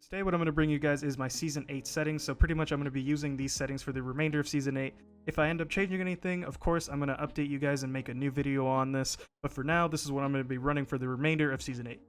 Today what I'm going to bring you guys is my Season 8 settings, so pretty much I'm going to be using these settings for the remainder of Season 8. If I end up changing anything, of course I'm going to update you guys and make a new video on this, but for now this is what I'm going to be running for the remainder of Season 8.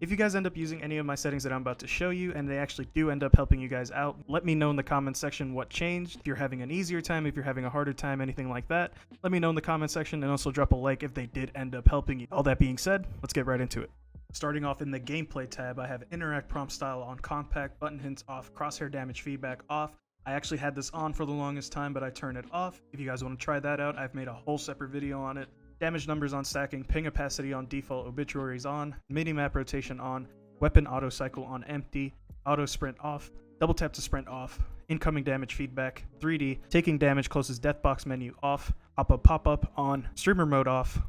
If you guys end up using any of my settings that I'm about to show you, and they actually do end up helping you guys out, let me know in the comment section what changed. If you're having an easier time, if you're having a harder time, anything like that, let me know in the comment section, and also drop a like if they did end up helping you. All that being said, let's get right into it. Starting off in the gameplay tab, I have interact prompt style on compact, button hints off, crosshair damage feedback off. I actually had this on for the longest time, but I turned it off. If you guys want to try that out, I've made a whole separate video on it. Damage numbers on stacking, ping opacity on default, obituaries on, mini-map rotation on, weapon auto cycle on empty, auto sprint off, double tap to sprint off, incoming damage feedback, 3D, taking damage closest death box menu off, pop-up on, streamer mode off,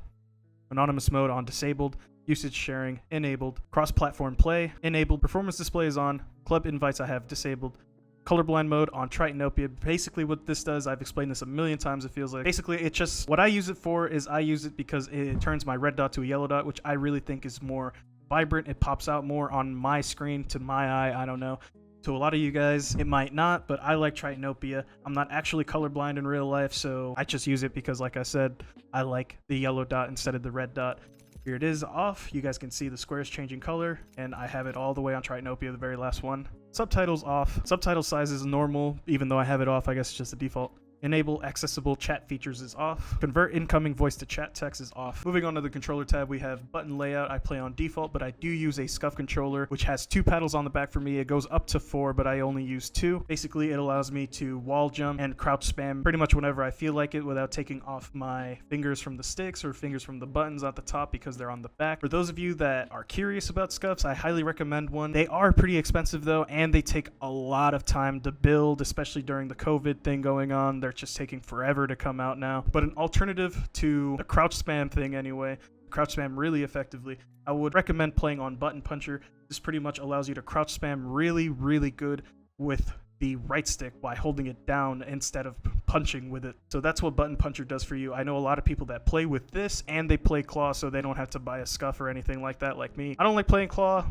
anonymous mode on disabled, usage sharing enabled, cross-platform play enabled, performance display is on, club invites I have disabled, colorblind mode on Tritonopia. Basically what this does, I've explained this a million times, it feels like. Basically it just, what I use it for is I use it because it turns my red dot to a yellow dot, which I really think is more vibrant. It pops out more on my screen to my eye, I don't know. To a lot of you guys, it might not, but I like Tritonopia. I'm not actually colorblind in real life, so I just use it because, like I said, I like the yellow dot instead of the red dot. Here it is off. You guys can see the squares changing color, and I have it all the way on Tritonopia, the very last one. Subtitles off. Subtitle size is normal, even though I have it off. I guess it's just the default. Enable accessible chat features is off. Convert incoming voice to chat text is off. Moving on to the controller tab, we have button layout. I play on default, but I do use a scuff controller, which has 2 paddles on the back for me. It goes up to 4, but I only use 2. Basically, it allows me to wall jump and crouch spam pretty much whenever I feel like it without taking off my fingers from the sticks or fingers from the buttons at the top because they're on the back. For those of you that are curious about scuffs, I highly recommend one. They are pretty expensive though, and they take a lot of time to build, especially during the COVID thing going on. They're just taking forever to come out now. But an alternative to the crouch spam thing anyway, crouch spam really effectively, I would recommend playing on Button Puncher. This pretty much allows you to crouch spam really good with the right stick by holding it down instead of punching with it. So that's what Button Puncher does for you. I know a lot of people that play with this and they play claw, so they don't have to buy a scuff or anything like that like me. I don't like playing claw.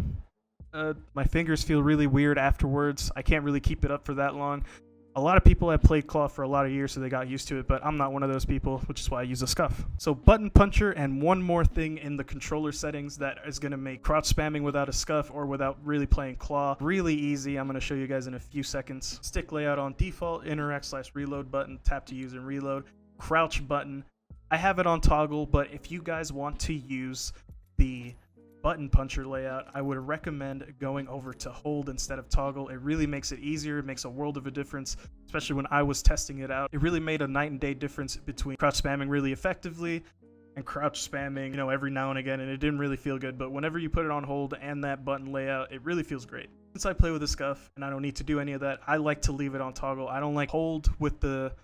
My fingers feel really weird afterwards. I can't really keep it up for that long. A lot of people have played claw for a lot of years, so they got used to it, but I'm not one of those people, which is why I use a scuff. So Button Puncher, and one more thing in the controller settings that is going to make crouch spamming without a scuff or without really playing claw really easy. I'm going to show you guys in a few seconds. Stick layout on default, interact/reload button, tap to use and reload, crouch button. I have it on toggle, but if you guys want to use the Button Puncher layout, I would recommend going over to hold instead of toggle. It really makes it easier. It makes a world of a difference, especially when I was testing it out. It really made a night and day difference between crouch spamming really effectively and crouch spamming, you know, every now and again, and it didn't really feel good. But whenever you put it on hold and that button layout, it really feels great. Since I play with a scuff and I don't need to do any of that, I like to leave it on toggle. I don't like hold with the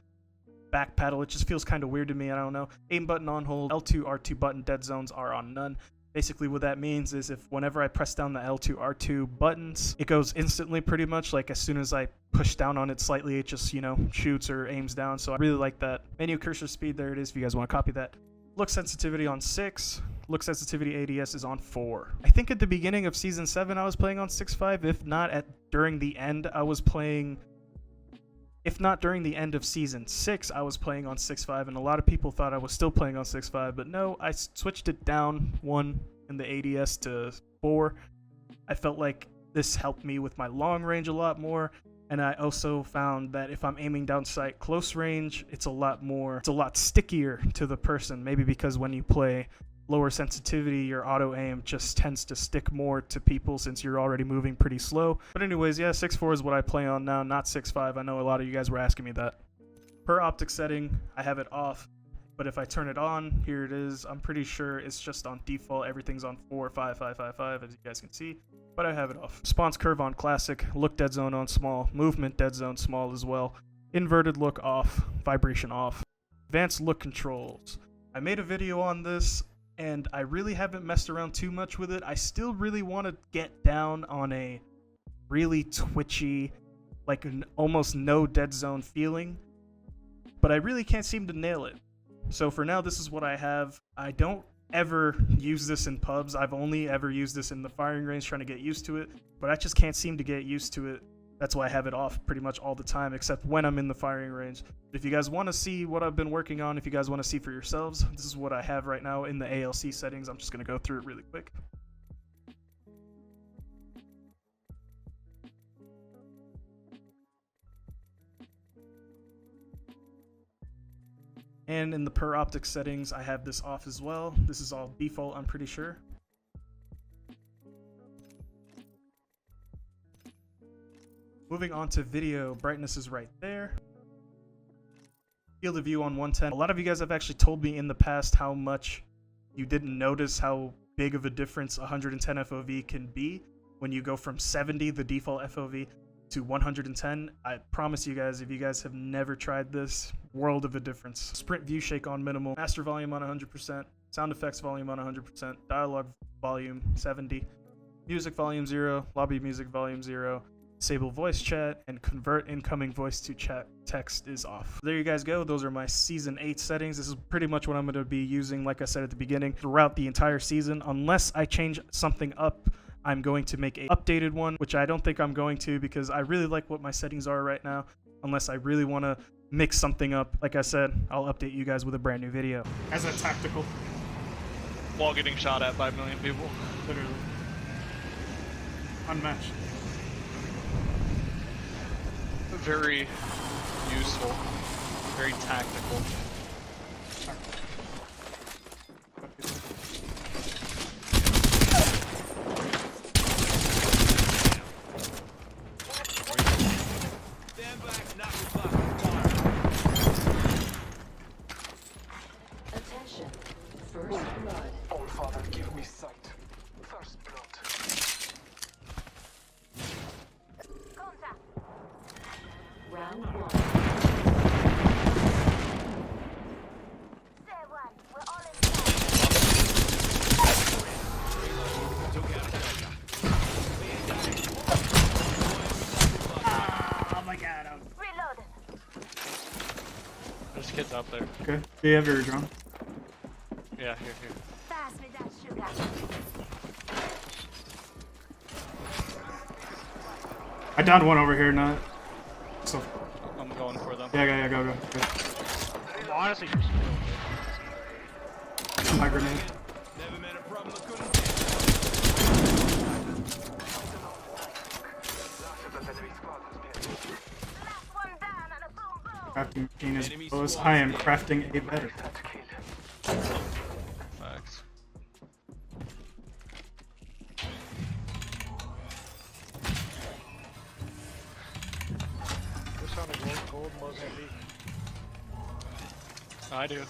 back paddle. It just feels kind of weird to me. I don't know. Aim button on hold, L2, R2 button dead zones are on none. Basically what that means is if whenever I press down the L2, R2 buttons, it goes instantly pretty much. Like as soon as I push down on it slightly, it just, you know, shoots or aims down. So I really like that. Menu cursor speed, there it is if you guys want to copy that. Look sensitivity on 6. Look sensitivity ADS is on 4. I think at the beginning of Season 7 I was playing on 6.5. If not, during the end I was playing... If not during the end of Season 6, I was playing on 6.5, and a lot of people thought I was still playing on 6.5, but no, I switched it down 1 in the ADS to 4. I felt like this helped me with my long range a lot more, and I also found that if I'm aiming down sight close range, it's a lot stickier to the person, maybe because when you play lower sensitivity, your auto aim just tends to stick more to people since you're already moving pretty slow. But anyways, yeah, 6.4 is what I play on now, not 6.5. I know a lot of you guys were asking me that. Per optic setting, I have it off, but if I turn it on, here it is. I'm pretty sure it's just on default. Everything's on 4, 5, 5, 5, 5, as you guys can see, but I have it off. Response curve on classic, look dead zone on small, movement dead zone small as well. Inverted look off, vibration off. Advanced look controls. I made a video on this, and I really haven't messed around too much with it. I still really want to get down on a really twitchy, like an almost no dead zone feeling, but I really can't seem to nail it. So for now, this is what I have. I don't ever used this in pubs. I've only ever used this in the firing range trying to get used to it, but I just can't seem to get used to it. That's why I have it off pretty much all the time, except when I'm in the firing range. But if you guys want to see what I've been working on, if you guys want to see for yourselves, this is what I have right now in the ALC settings. I'm just going to go through it really quick. And in the per optic settings, I have this off as well. This is all default, I'm pretty sure. Moving on to video, brightness is right there. Field of view on 110. A lot of you guys have actually told me in the past how much you didn't notice how big of a difference 110 FOV can be when you go from 70, the default FOV, to 110. I promise you guys, if you guys have never tried this, world of a difference. Sprint view shake on minimal, master volume on 100%, sound effects volume on 100%, dialogue volume 70, music volume 0, lobby music volume 0, disable voice chat, and convert incoming voice to chat text is off. There you guys go. Those are my season 8 settings. This is pretty much what I'm going to be using, like I said at the beginning, throughout the entire season. Unless I change something up, I'm going to make an updated one, which I don't think I'm going to because I really like what my settings are right now. Unless I really want to mix something up, like I said, I'll update you guys with a brand new video. As a tactical. While getting shot at by a million people. Literally. Unmatched. Very useful. Very tactical. Attention. First blood. Oh, Father, give me sight. First blood. Round one. Oh my god, I'm... There's kids out there. Okay. Do you have your drone? Yeah, here. I downed one over here, not. So. I'm going for them. Yeah, go. Honestly, My grenade. Crafting machine is close. I am crafting a better. Max. What's on the gold Mozambique? I do.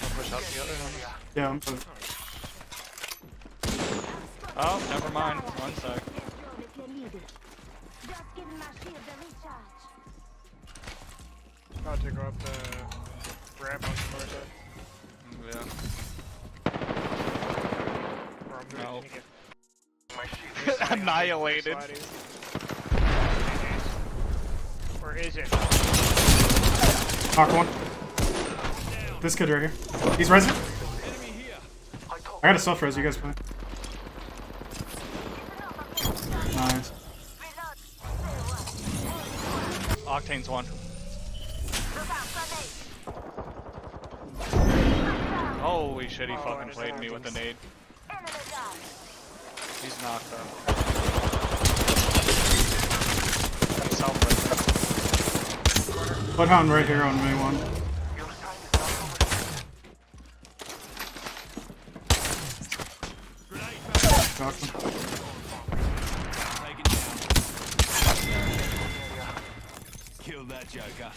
I'll push out the other one. Yeah, I'm close. Oh, never mind. One sec. About to go up the ramp on the north side. Yeah. Or I'm doing No. it again. My sheet. Annihilated. Where is it? Knock one. This kid right here. He's resident. I got a self res. You guys play. Nice. Octane's one. Holy shit, he fucking played me with a nade. He's knocked up. He's self-res. Bloodhound right here on May 1. Got him. Kill that joker.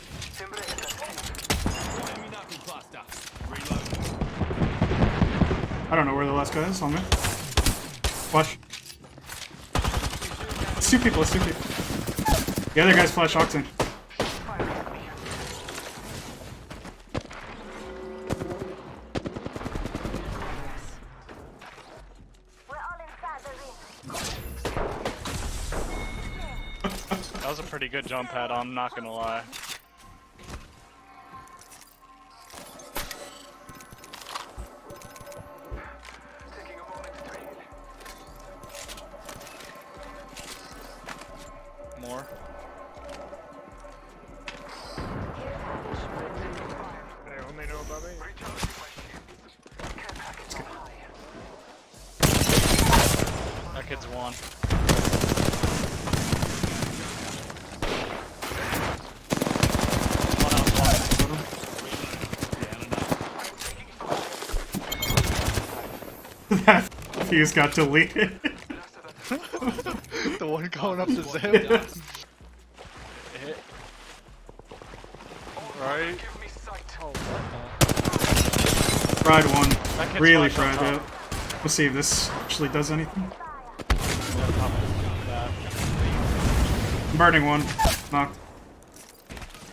I don't know where the last guy is on me. Flush. It's two people. The other guy's flash Octane. pretty good jump pad, I'm not gonna lie. More. They only know about me. That kid's one. That fuse got deleted. The one going up the zip. Hit. Right. Fried one. That kid's Really flash fried on out. top. We'll see if this actually does anything. I'm burning one. Knocked.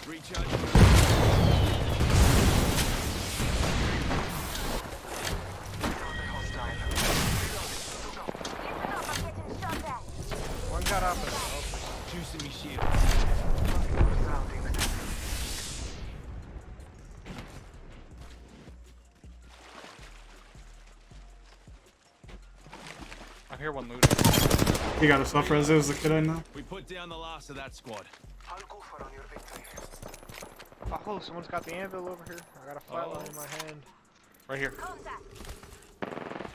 Recharge. One got off of Juicing me shield. I hear one looting. He got a self-res. It was the kid I know. We put down the last of that squad. Oh, someone's got the anvil over here. I got a flatline in my hand. Right here.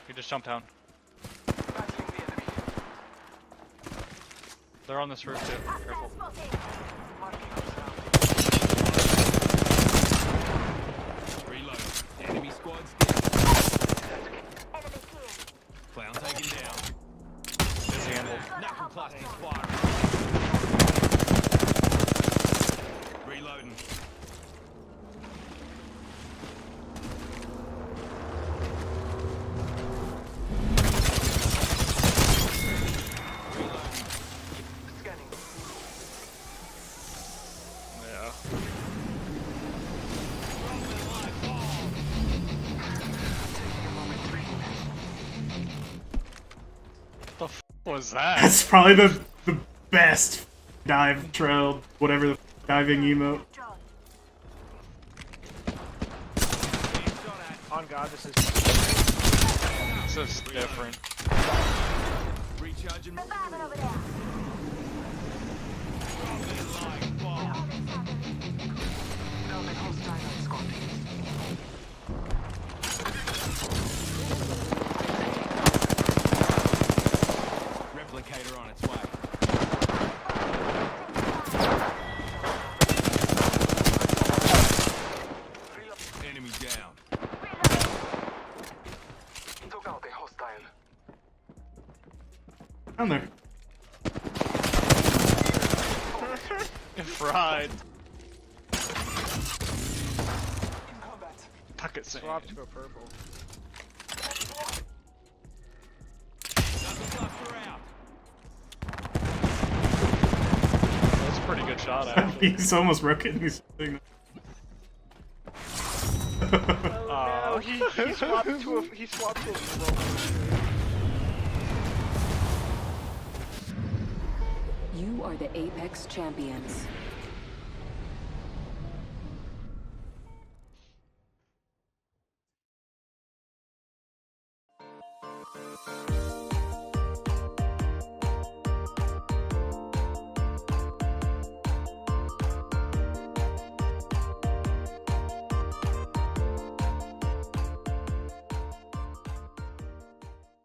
He just jumped down. They're on this roof too. Careful. Reload. Enemy squad's dead. Clown taken down. There's the anvil. Knuckle cluster fire. Reloading. Yeah. What the f was that? That's probably the best dive trail, whatever the diving emote. On God, this is. This is different. Recharging. Replicator on its way. Enemy down. Down there. Fried. Pocket sand. Swap to go purple. Knuckle cluster out. That's a pretty good shot, actually. He's almost broken. He's doing Oh, he swapped to a purple. You are the Apex champions.